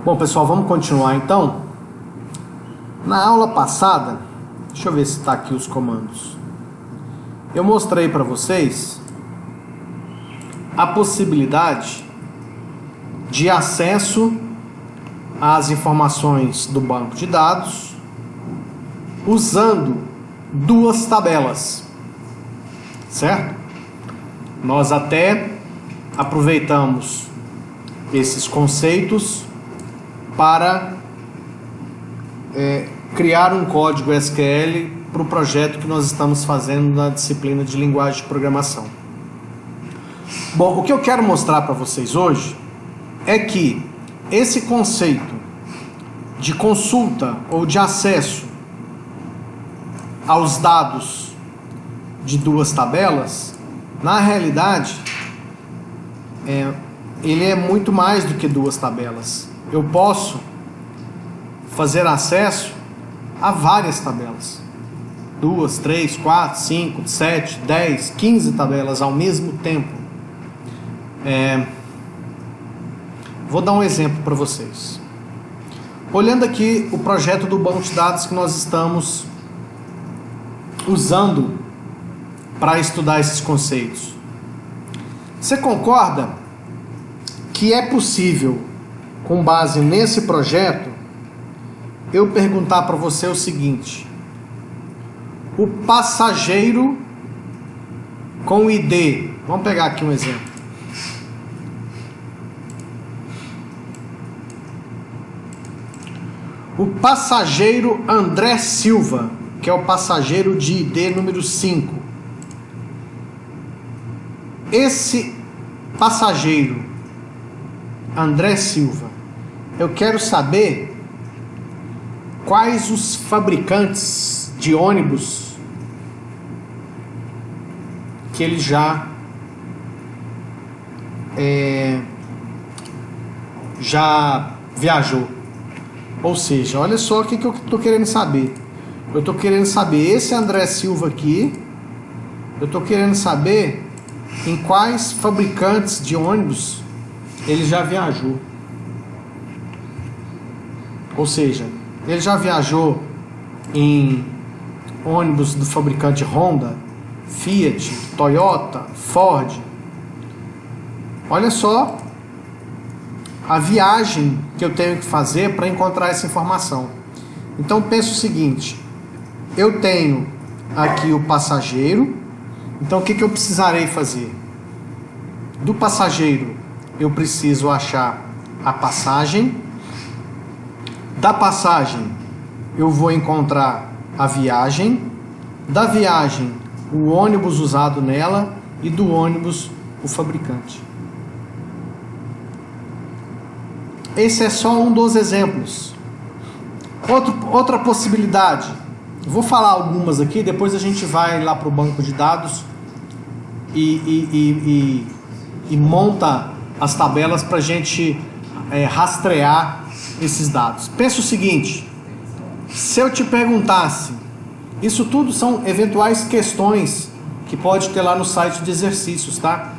Bom, pessoal, vamos continuar então. Na aula passada, deixa eu ver se está aqui os comandos. Eu mostrei para vocês a possibilidade de acesso às informações do banco de dados usando duas tabelas, certo? Nós até aproveitamos esses conceitos para criar um código SQL para o projeto que nós estamos fazendo na disciplina de linguagem de programação. Bom, o que eu quero mostrar para vocês hoje é que esse conceito de consulta ou de acesso aos dados de duas tabelas, na realidade, ele é muito mais do que duas tabelas. Eu posso fazer acesso a várias tabelas. 2, 3, 4, 5, 7, 10, 15 tabelas ao mesmo tempo. Vou dar um exemplo para vocês. Olhando aqui o projeto do banco de dados que nós estamos usando para estudar esses conceitos. Você concorda que é possível, com base nesse projeto, eu perguntar para você o seguinte: o passageiro com o ID, vamos pegar aqui um exemplo. O passageiro André Silva, que é o passageiro de ID número 5. Esse passageiro André Silva, eu quero saber quais os fabricantes de ônibus que ele já viajou. Ou seja, olha só o que eu estou querendo saber. Eu estou querendo saber esse André Silva aqui. Eu estou querendo saber em quais fabricantes de ônibus ele já viajou. Ou seja, ele já viajou em ônibus do fabricante Honda, Fiat, Toyota, Ford. Olha só a viagem que eu tenho que fazer para encontrar essa informação. Então pensa o seguinte: eu tenho aqui o passageiro. Então o que eu precisarei fazer? Do passageiro eu preciso achar a passagem. Da passagem eu vou encontrar a viagem. Da viagem o ônibus usado nela. E do ônibus o fabricante. Esse é só um dos exemplos. Outra possibilidade. Vou falar algumas aqui, depois a gente vai lá para o banco de dados e monta as tabelas para a gente rastrear esses dados. Pensa o seguinte: se eu te perguntasse, isso tudo são eventuais questões que pode ter lá no site de exercícios, tá?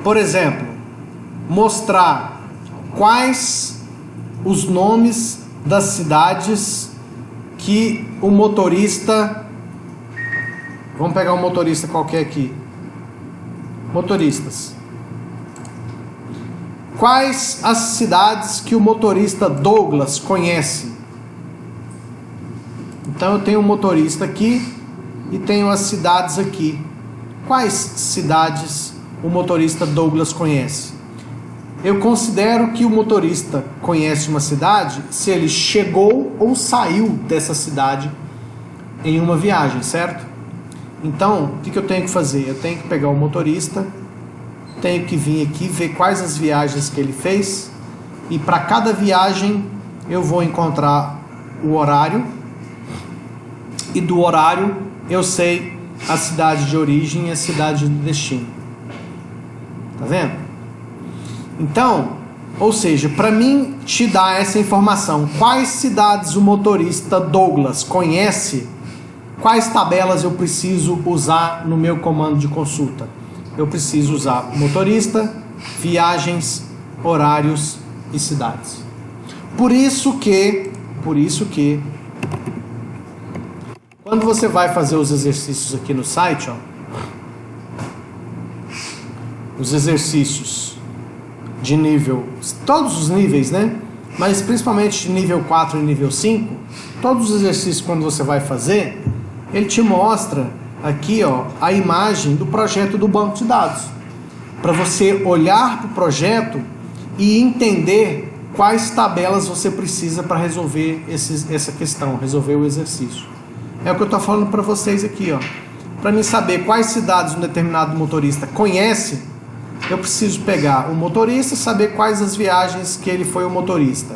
Por exemplo, mostrar quais os nomes das cidades que o motorista... Vamos pegar um motorista qualquer aqui. Motoristas. Quais as cidades que o motorista Douglas conhece? Então eu tenho um motorista aqui e tenho as cidades aqui. Quais cidades o motorista Douglas conhece? Eu considero que o motorista conhece uma cidade se ele chegou ou saiu dessa cidade em uma viagem, certo? Então, o que eu tenho que fazer? Eu tenho que pegar o motorista, tenho que vir aqui ver quais as viagens que ele fez, e para cada viagem eu vou encontrar o horário, e do horário eu sei a cidade de origem e a cidade de destino. Tá vendo? Então, ou seja, para mim te dar essa informação, quais cidades o motorista Douglas conhece, quais tabelas eu preciso usar no meu comando de consulta? Eu preciso usar motorista, viagens, horários e cidades. Por isso que, quando você vai fazer os exercícios aqui no site, ó, os exercícios de nível, todos os níveis, né? Mas principalmente de nível 4 e nível 5, todos os exercícios quando você vai fazer, ele te mostra aqui, ó, a imagem do projeto do banco de dados, para você olhar para o projeto e entender quais tabelas você precisa para resolver essa questão, resolver o exercício. É o que eu estou falando para vocês aqui, ó. Para mim saber quais cidades um determinado motorista conhece, eu preciso pegar o motorista e saber quais as viagens que ele foi o motorista.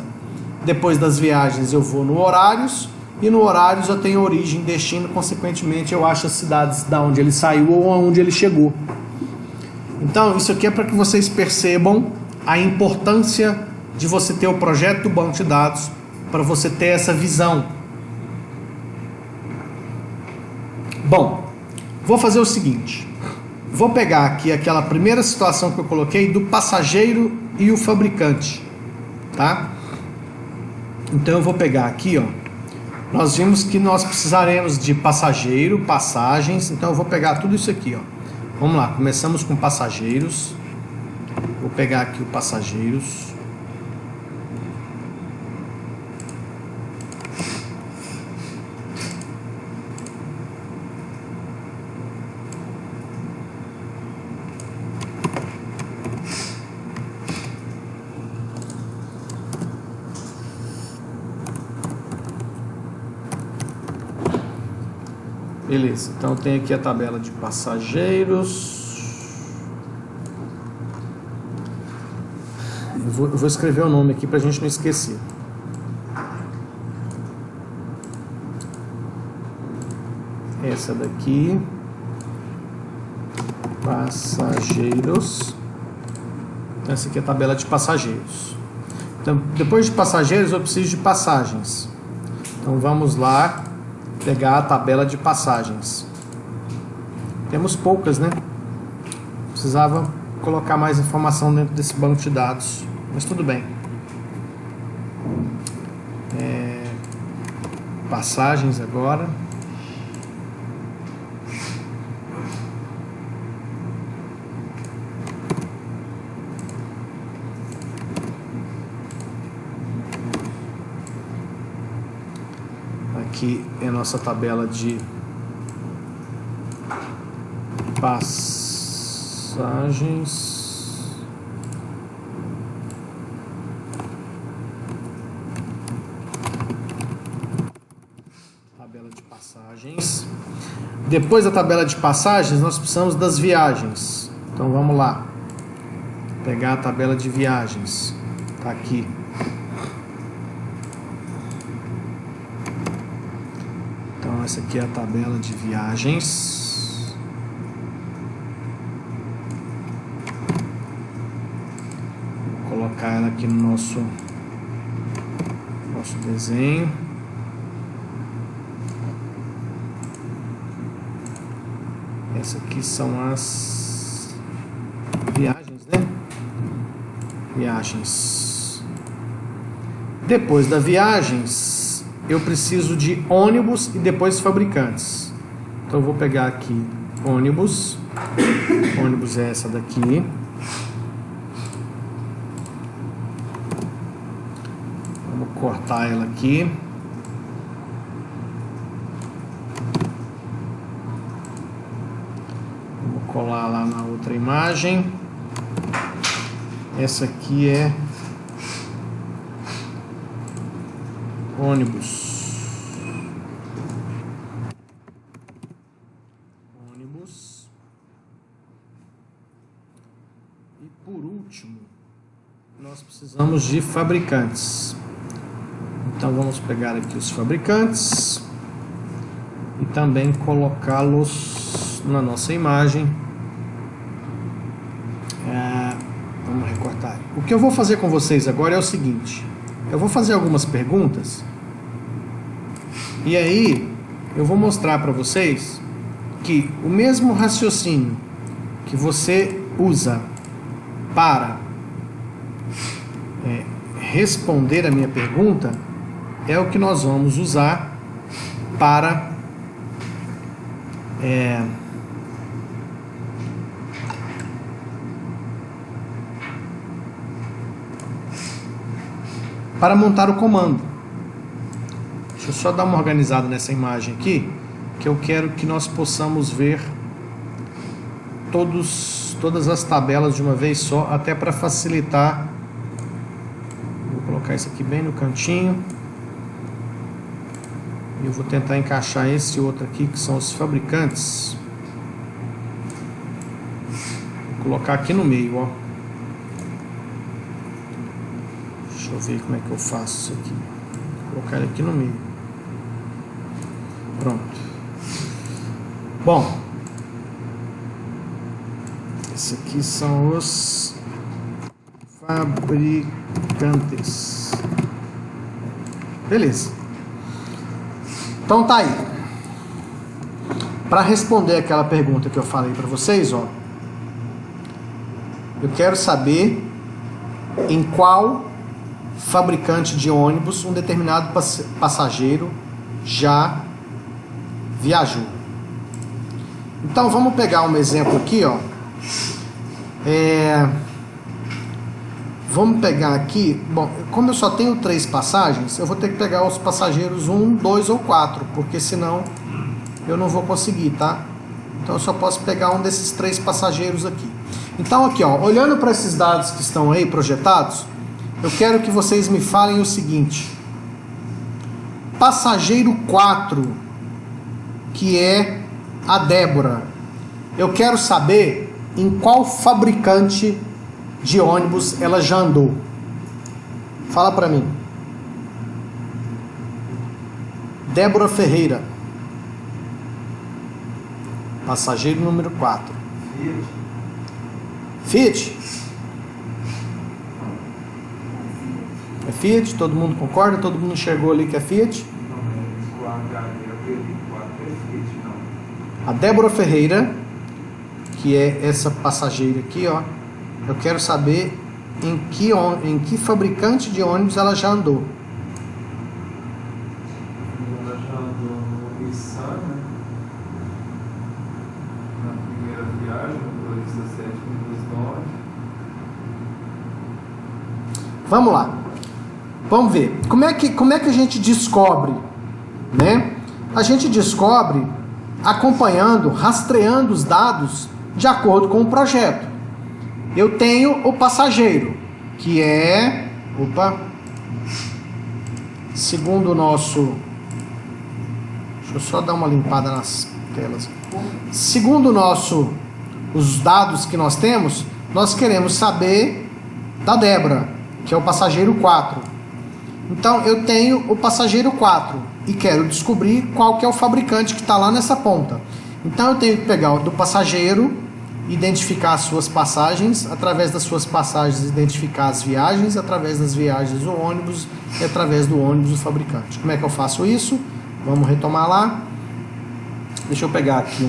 Depois das viagens eu vou no horários, e no horários eu tenho origem e destino, consequentemente eu acho as cidades da onde ele saiu ou aonde ele chegou. Então isso aqui é para que vocês percebam a importância de você ter o projeto do banco de dados, para você ter essa visão. Bom, vou fazer o seguinte, vou pegar aqui aquela primeira situação que eu coloquei do passageiro e o fabricante, tá? Então eu vou pegar aqui, ó, nós vimos que nós precisaremos de passageiro, passagens, então eu vou pegar tudo isso aqui, ó. Vamos lá, começamos com passageiros, vou pegar aqui o passageiros. Beleza, então tem aqui a tabela de passageiros. Eu vou escrever o nome aqui para a gente não esquecer. Essa daqui, passageiros. Essa aqui é a tabela de passageiros. Então, depois de passageiros eu preciso de passagens. Então vamos lá pegar a tabela de passagens. Temos poucas, né? Precisava colocar mais informação dentro desse banco de dados, mas tudo bem. Passagens agora. Aqui é a nossa tabela de passagens. Tabela de passagens. Depois da tabela de passagens, nós precisamos das viagens. Então vamos lá. Pegar a tabela de viagens. Tá aqui. Essa aqui é a tabela de viagens. Vou colocar ela aqui no nosso desenho. Essa aqui são as viagens, né? Viagens. Depois das viagens, eu preciso de ônibus e depois fabricantes. Então eu vou pegar aqui ônibus. Ônibus é essa daqui. Vamos cortar ela aqui. Vamos colar lá na outra imagem. Essa aqui é ônibus. Ônibus. E por último, nós precisamos de fabricantes. Então vamos pegar aqui os fabricantes e também colocá-los na nossa imagem. Vamos recortar. O que eu vou fazer com vocês agora é o seguinte: eu vou fazer algumas perguntas e aí eu vou mostrar para vocês que o mesmo raciocínio que você usa para responder a minha pergunta é o que nós vamos usar para montar o comando. Deixa eu só dar uma organizada nessa imagem aqui, que eu quero que nós possamos ver todas as tabelas de uma vez só, até para facilitar. Vou colocar isso aqui bem no cantinho. E eu vou tentar encaixar esse outro aqui, que são os fabricantes. Vou colocar aqui no meio, ó. Deixa eu ver como é que eu faço isso aqui. Vou colocar ele aqui no meio. Pronto. Bom, esses aqui são os fabricantes. Beleza. Então tá aí. Para responder aquela pergunta que eu falei para vocês, ó, eu quero saber em qual fabricante de ônibus um determinado passageiro já viajou. Então vamos pegar um exemplo aqui, ó. Vamos pegar aqui, bom, como eu só tenho 3 passagens, eu vou ter que pegar os passageiros 1, 2 ou 4, porque senão eu não vou conseguir, tá? Então eu só posso pegar um desses 3 passageiros aqui. Então aqui, ó, olhando para esses dados que estão aí projetados, eu quero que vocês me falem o seguinte: passageiro 4, que é a Débora, eu quero saber em qual fabricante de ônibus ela já andou. Fala pra mim. Débora Ferreira, passageiro número 4. Fiat? É Fiat? Todo mundo concorda? Todo mundo enxergou ali que é Fiat? A Débora Ferreira, que é essa passageira aqui, ó, eu quero saber em que fabricante de ônibus ela já andou. Ela já andou no Nissan, né? Na primeira viagem, no 17 e 9. Vamos lá. Vamos ver. Como é que a gente descobre, né? A gente descobre acompanhando, rastreando os dados de acordo com o projeto. Eu tenho o passageiro, que é... Segundo o nosso... Deixa eu só dar uma limpada nas telas. Segundo os dados que nós temos, nós queremos saber da Débora, que é o passageiro 4. Então, eu tenho o passageiro 4 e quero descobrir qual que é o fabricante que está lá nessa ponta. Então, eu tenho que pegar do passageiro, identificar as suas passagens, através das suas passagens identificar as viagens, através das viagens o ônibus e através do ônibus o fabricante. Como é que eu faço isso? Vamos retomar lá. Deixa eu pegar aqui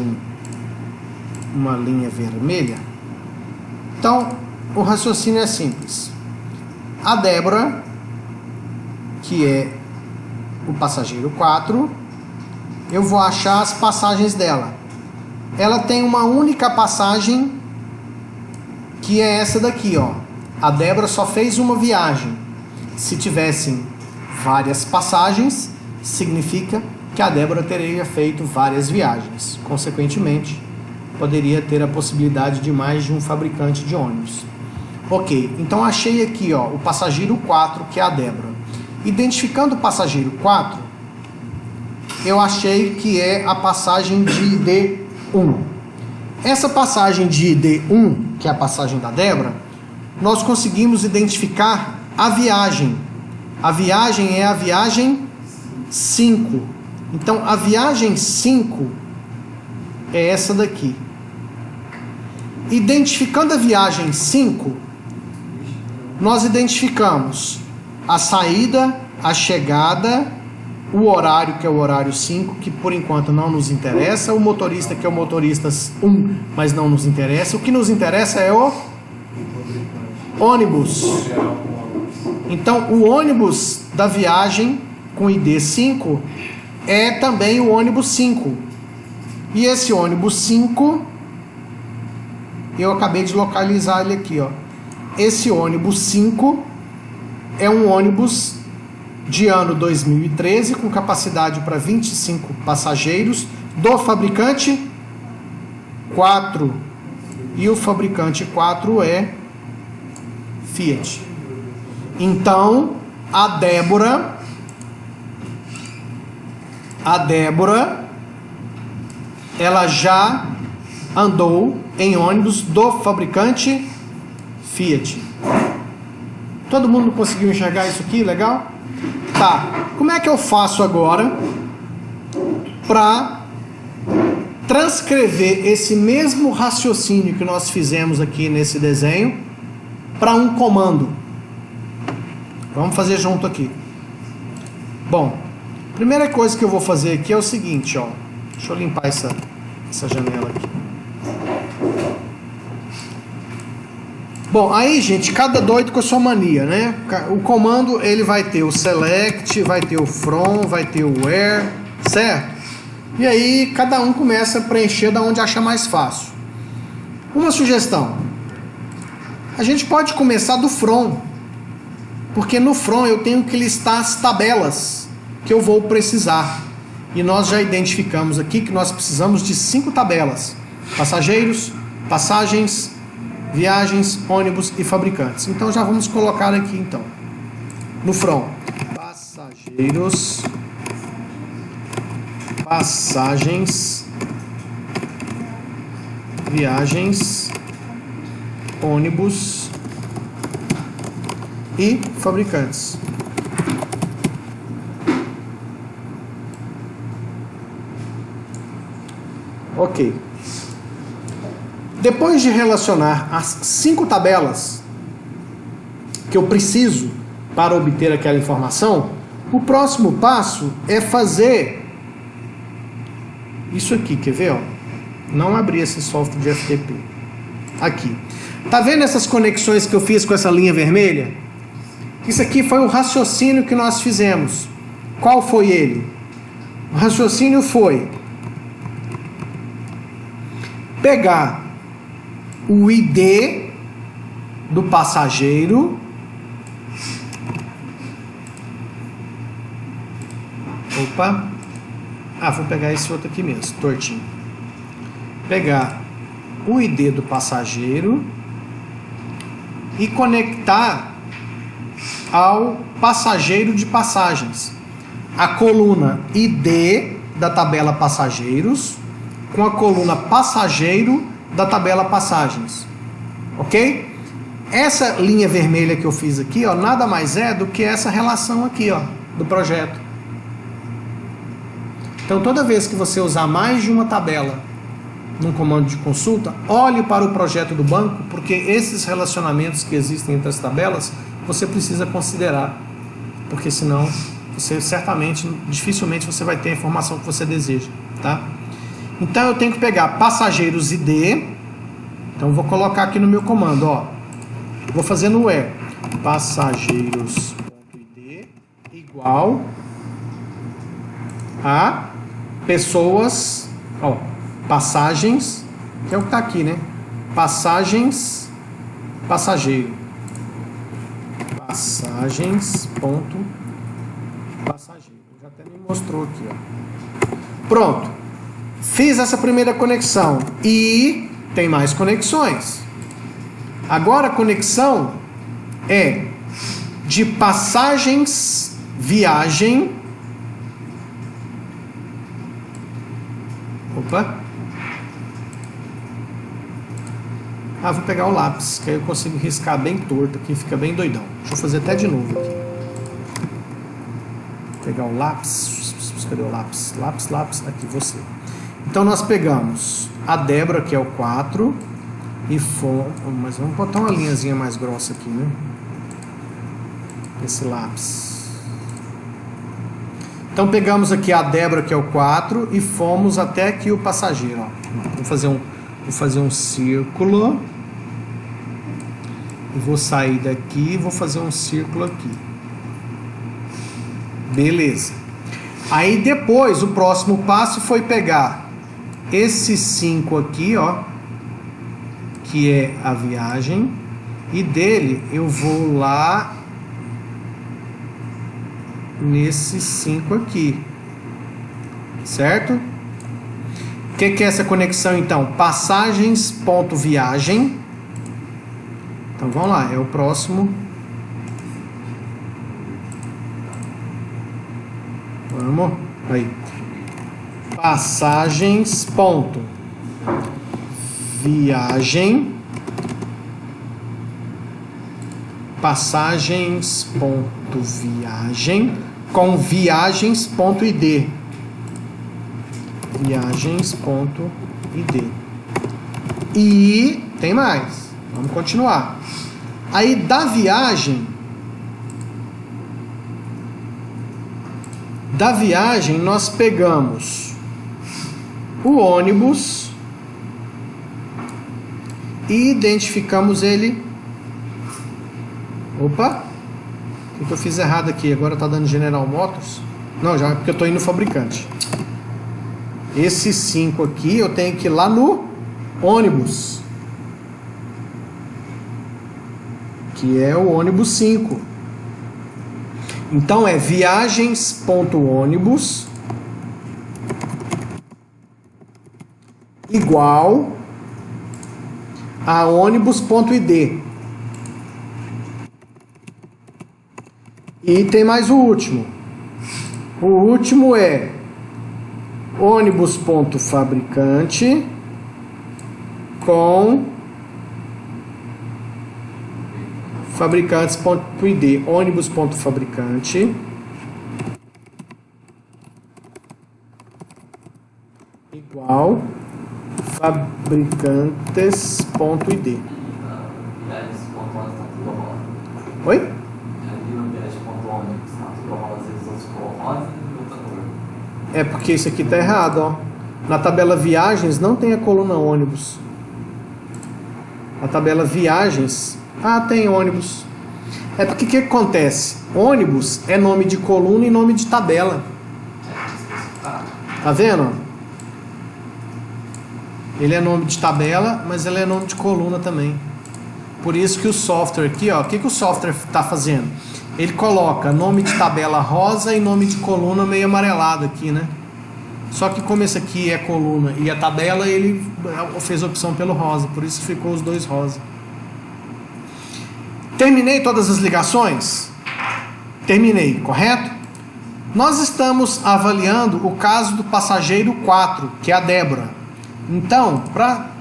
uma linha vermelha. Então, o raciocínio é simples. A Débora, que é o passageiro 4, eu vou achar as passagens dela. Ela tem uma única passagem, que é essa daqui, ó. A Débora só fez uma viagem. Se tivessem várias passagens, significa que a Débora teria feito várias viagens. Consequentemente, poderia ter a possibilidade de mais de um fabricante de ônibus. Ok, então achei aqui, ó, o passageiro 4, que é a Débora. Identificando o passageiro 4, eu achei que é a passagem de ID1. Essa passagem de ID1, que é a passagem da Débora, nós conseguimos identificar a viagem. A viagem é a viagem 5. Então, a viagem 5 é essa daqui. Identificando a viagem 5, nós identificamos a saída, a chegada, o horário, que é o horário 5, que por enquanto não nos interessa, o motorista, que é o motorista 1, mas não nos interessa. O que nos interessa é o ônibus. Então, o ônibus da viagem com ID 5 é também o ônibus 5. E esse ônibus 5, eu acabei de localizar ele aqui, ó. Esse ônibus 5 é um ônibus de ano 2013, com capacidade para 25 passageiros, do fabricante 4. E o fabricante 4 é Fiat. Então, a Débora, ela já andou em ônibus do fabricante Fiat. Todo mundo conseguiu enxergar isso aqui? Legal? Tá. Como é que eu faço agora para transcrever esse mesmo raciocínio que nós fizemos aqui nesse desenho para um comando? Vamos fazer junto aqui. Bom, a primeira coisa que eu vou fazer aqui é o seguinte, ó. Deixa eu limpar essa janela aqui. Bom, aí, gente, cada doido com a sua mania, né? O comando, ele vai ter o select, vai ter o from, vai ter o where, certo? E aí, cada um começa a preencher da onde acha mais fácil. Uma sugestão. A gente pode começar do from, porque no from eu tenho que listar as tabelas que eu vou precisar. E nós já identificamos aqui que nós precisamos de 5 tabelas: passageiros, passagens, viagens, ônibus e fabricantes. Então já vamos colocar aqui então no from: passageiros, passagens, viagens, ônibus e fabricantes. Ok. Depois de relacionar as 5 tabelas que eu preciso para obter aquela informação, o próximo passo é fazer isso aqui, quer ver? Ó? Não abrir esse software de FTP. Aqui. Tá vendo essas conexões que eu fiz com essa linha vermelha? Isso aqui foi o raciocínio que nós fizemos. Qual foi ele? O raciocínio foi pegar o ID do passageiro, vou pegar esse outro aqui mesmo, tortinho. Pegar o ID do passageiro e conectar ao passageiro de passagens. A coluna ID da tabela passageiros com a coluna passageiro da tabela passagens. Ok? Essa linha vermelha que eu fiz aqui, ó, nada mais é do que essa relação aqui, ó, do projeto. Então, toda vez que você usar mais de uma tabela num comando de consulta, olhe para o projeto do banco, porque esses relacionamentos que existem entre as tabelas, você precisa considerar, porque senão você dificilmente você vai ter a informação que você deseja, tá? Então eu tenho que pegar passageiros ID, então vou colocar aqui no meu comando, ó, vou fazer no where, passageiros.id igual a pessoas, ó, passagens, que é o que está aqui, né? Passagens, passageiro. Passagens.passageiro. Já até me mostrou aqui, ó. Pronto. Fiz essa primeira conexão e tem mais conexões. Agora a conexão é de passagens, viagem. Vou pegar o lápis, que aí eu consigo riscar bem torto aqui, fica bem doidão. Deixa eu fazer até de novo aqui. Vou pegar o lápis. Cadê o lápis? Lápis, aqui você. Então nós pegamos a Débora, que é o 4, e mas vamos botar uma linhazinha mais grossa aqui, né? Esse lápis. Então pegamos aqui a Débora, que é o 4, e fomos até aqui o passageiro, ó. Vou fazer um círculo. E vou sair daqui e vou fazer um círculo aqui. Beleza. Aí depois, o próximo passo foi pegar esse 5 aqui, ó, que é a viagem, e dele eu vou lá nesse 5 aqui, certo? O que é essa conexão então? Passagens, ponto, viagem. Então vamos lá, é o próximo. Vamos, aí. Passagens, ponto, viagem. Passagens, ponto, viagem. Com viagens, ponto, id. Viagens, ponto, id. E tem mais. Vamos continuar. Aí da viagem nós pegamos o ônibus e identificamos ele. Opa! O que eu fiz errado aqui? Agora tá dando General Motors? Não, já é porque eu tô indo no fabricante. Esse 5 aqui eu tenho que ir lá no ônibus, que é o ônibus 5. Então é viagens.ônibus igual a ônibus.id. E tem mais o último. O último é ônibus.fabricante com fabricantes.id. ônibus.fabricante igual fabricantes.id. Oi? É porque isso aqui tá errado, ó. Na tabela viagens não tem a coluna ônibus. A tabela viagens, tem ônibus. É porque o que acontece? Ônibus é nome de coluna e nome de tabela. Tá vendo? Ele é nome de tabela, mas ele é nome de coluna também. Por isso que o software aqui, ó, o que o software está fazendo? Ele coloca nome de tabela rosa e nome de coluna meio amarelado aqui, né? Só que como esse aqui é coluna e a tabela, ele fez opção pelo rosa, por isso ficou os dois rosa. Terminei todas as ligações? Terminei, correto? Nós estamos avaliando o caso do passageiro 4, que é a Débora. Então, para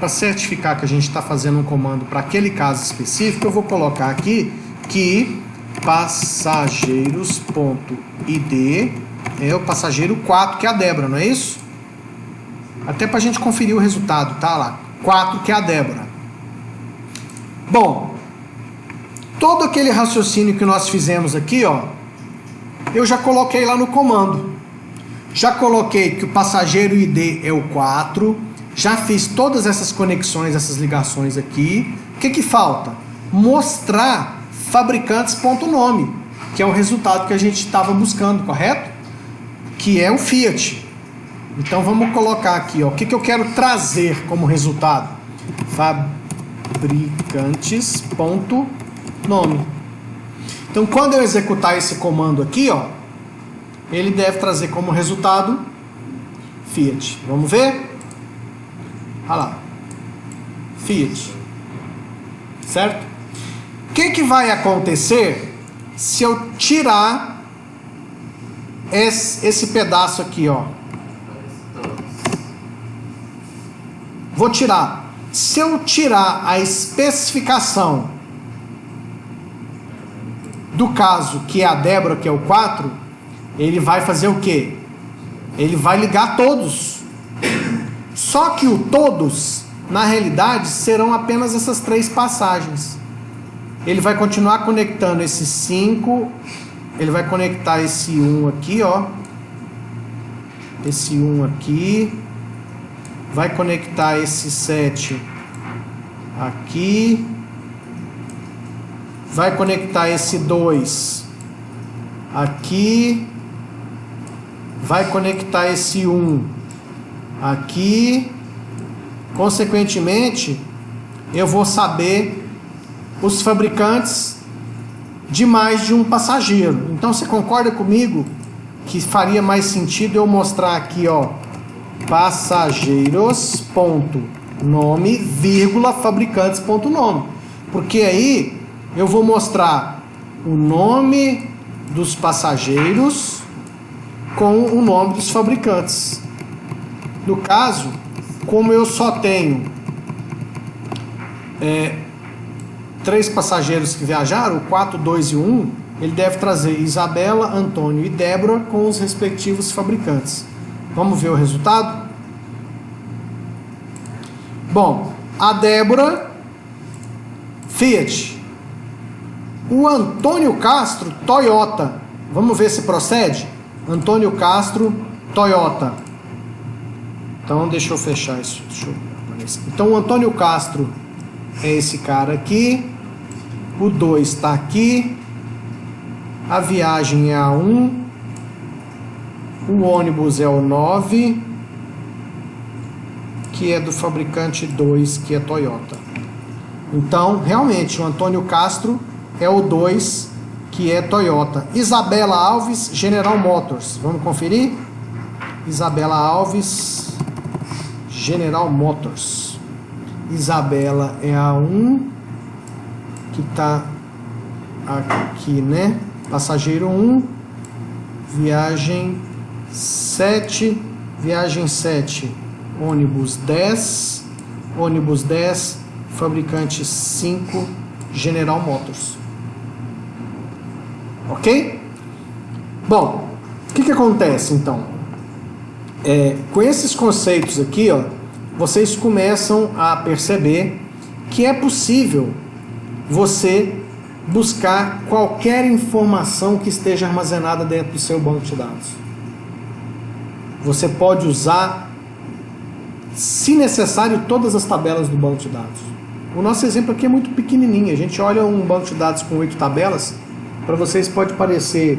certificar que a gente está fazendo um comando para aquele caso específico, eu vou colocar aqui que passageiros.id é o passageiro 4, que é a Débora, não é isso? Até para a gente conferir o resultado, tá lá. 4, que é a Débora. Bom, todo aquele raciocínio que nós fizemos aqui, ó, eu já coloquei lá no comando. Já coloquei que o passageiro ID é o 4, já fiz todas essas conexões, essas ligações aqui. O que falta? Mostrar fabricantes.nome, que é o resultado que a gente estava buscando, correto? Que é o Fiat. Então vamos colocar aqui, ó, o que eu quero trazer como resultado? Fabricantes.nome. Então quando eu executar esse comando aqui, ó, ele deve trazer como resultado Fiat. Vamos ver? Olha lá. Fiat. Certo? O que vai acontecer se eu tirar esse pedaço aqui, ó? Vou tirar. Se eu tirar a especificação do caso, que é a Débora, que é o 4, ele vai fazer o quê? Ele vai ligar todos. Só que o todos, na realidade, serão apenas essas 3 passagens. Ele vai continuar conectando esse 5, ele vai conectar esse 1 aqui, ó. Esse 1 aqui. Vai conectar esse 7 aqui. vai conectar esse 2 aqui, vai conectar esse 1 aqui. Consequentemente, eu vou saber os fabricantes de mais de um passageiro. Então, você concorda comigo que faria mais sentido eu mostrar aqui, ó, passageiros, ponto, nome, vírgula, fabricantes, ponto, nome. Porque aí eu vou mostrar o nome dos passageiros com o nome dos fabricantes. No caso, como eu só tenho 3 passageiros que viajaram, o 4, 2 e 1, ele deve trazer Isabela, Antônio e Débora com os respectivos fabricantes. Vamos ver o resultado? Bom, a Débora, Fiat. O Antônio Castro, Toyota. Vamos ver se procede? Antônio Castro, Toyota. Então, deixa eu fechar isso. Então, o Antônio Castro é esse cara aqui. O 2 está aqui. A viagem é a 1. O ônibus é o 9, que é do fabricante 2, que é Toyota. Então, realmente, o Antônio Castro é o 2, que é Toyota. Isabela Alves, General Motors. Vamos conferir? Isabela Alves, General Motors. Isabela é a 1, que está aqui, né? Passageiro 1, viagem 7, viagem 7, ônibus 10, fabricante 5, General Motors. Ok? Bom, o que acontece então? Com esses conceitos aqui, ó, vocês começam a perceber que é possível você buscar qualquer informação que esteja armazenada dentro do seu banco de dados. Você pode usar, se necessário, todas as tabelas do banco de dados. O nosso exemplo aqui é muito pequenininho. A gente olha um banco de dados com 8 tabelas, para vocês pode parecer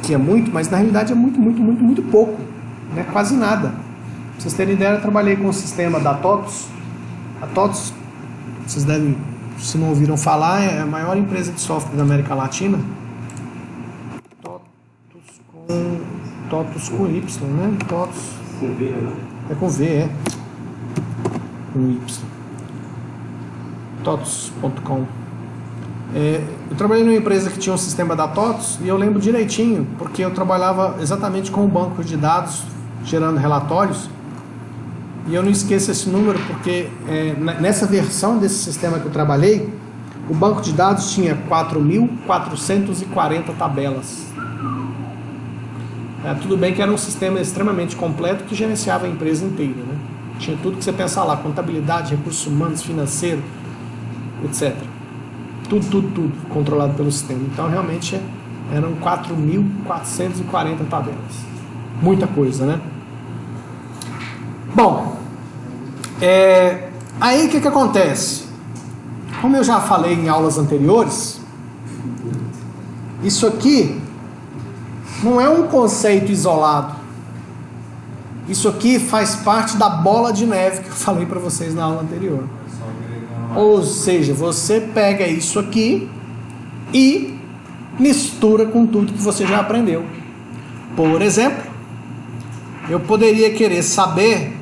que é muito, mas na realidade é muito pouco, né? Quase nada. Pra vocês terem ideia, eu trabalhei com o sistema da TOTUS. A TOTUS, vocês devem, se não ouviram falar, é a maior empresa de software da América Latina. TOTUS com Y, né? TOTUS. Com V, né? É com V, com Y. TOTUS.com. Eu trabalhei numa empresa que tinha um sistema da TOTUS e eu lembro direitinho, porque eu trabalhava exatamente com o banco de dados, gerando relatórios. E eu não esqueço esse número porque nessa versão desse sistema que eu trabalhei, o banco de dados tinha 4.440 tabelas. Tudo bem que era um sistema extremamente completo que gerenciava a empresa inteira, né? Tinha tudo que você pensar lá, contabilidade, recursos humanos, financeiro, etc. Tudo controlado pelo sistema. Então realmente eram 4.440 tabelas. Muita coisa, né? Bom, aí o que acontece? Como eu já falei em aulas anteriores, isso aqui não é um conceito isolado. Isso aqui faz parte da bola de neve que eu falei para vocês na aula anterior. Ou seja, você pega isso aqui e mistura com tudo que você já aprendeu. Por exemplo, eu poderia querer saber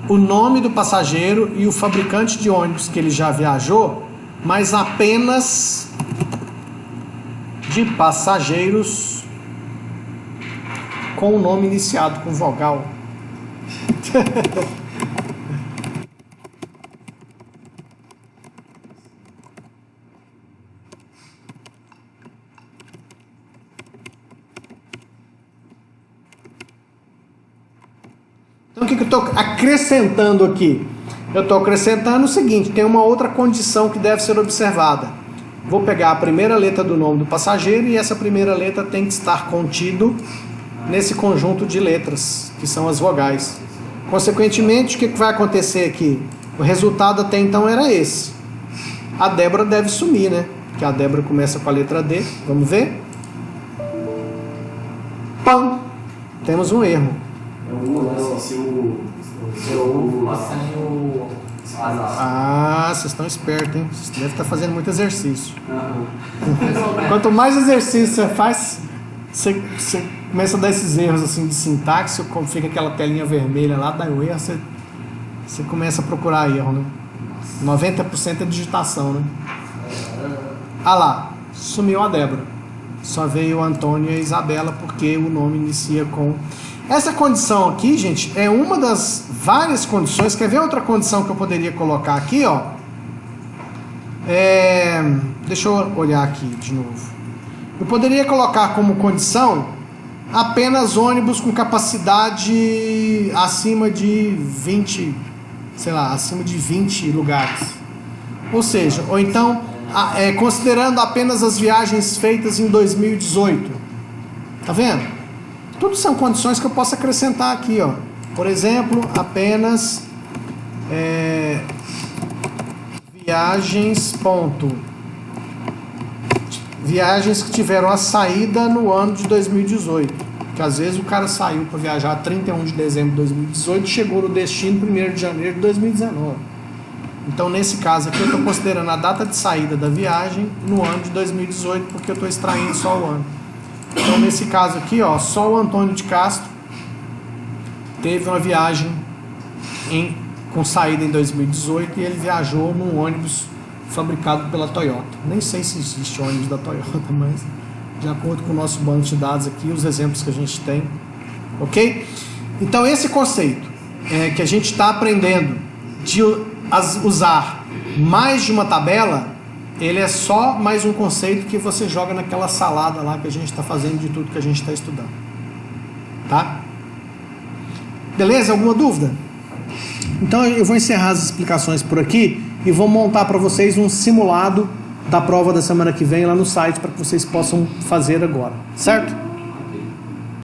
o nome do passageiro e o fabricante de ônibus que ele já viajou, mas apenas de passageiros com o nome iniciado com vogal. Então o que eu estou acrescentando aqui? Eu estou acrescentando o seguinte: tem uma outra condição que deve ser observada. Vou pegar a primeira letra do nome do passageiro e essa primeira letra tem que estar contido nesse conjunto de letras, que são as vogais. Consequentemente, o que vai acontecer aqui? O resultado até então era esse. A Débora deve sumir, né? Porque a Débora começa com a letra D. Vamos ver? Pam! Temos um erro. É o sem o azar. Ah, vocês estão espertos, hein? Vocês devem estar fazendo muito exercício. Quanto mais exercício você faz, você começa a dar esses erros assim de sintaxe, fica aquela telinha vermelha lá, dá o erro, você começa a procurar erro, né? 90% é digitação, né? Ah lá, sumiu a Débora. Só veio o Antônio e a Isabela, porque o nome inicia com... Essa condição aqui, gente, é uma das várias condições. Quer ver outra condição que eu poderia colocar aqui, ó? Deixa eu olhar aqui de novo. Eu poderia colocar como condição apenas ônibus com capacidade acima de 20, sei lá, acima de 20 lugares. Ou seja, ou então, considerando apenas as viagens feitas em 2018. Tá vendo? Tudo são condições que eu posso acrescentar aqui, ó. Por exemplo, apenas viagens que tiveram a saída no ano de 2018. Porque às vezes o cara saiu para viajar 31 de dezembro de 2018 e chegou no destino 1º de janeiro de 2019. Então, nesse caso aqui, eu estou considerando a data de saída da viagem no ano de 2018, porque eu estou extraindo só o ano. Então, nesse caso aqui, ó, só o Antônio de Castro teve uma viagem com saída em 2018 e ele viajou num ônibus fabricado pela Toyota. Nem sei se existe ônibus da Toyota, mas de acordo com o nosso banco de dados aqui, os exemplos que a gente tem, ok? Então, esse conceito que a gente está aprendendo de usar mais de uma tabela, ele é só mais um conceito que você joga naquela salada lá que a gente está fazendo de tudo que a gente está estudando. Tá? Beleza? Alguma dúvida? Então eu vou encerrar as explicações por aqui e vou montar para vocês um simulado da prova da semana que vem lá no site para que vocês possam fazer agora. Certo?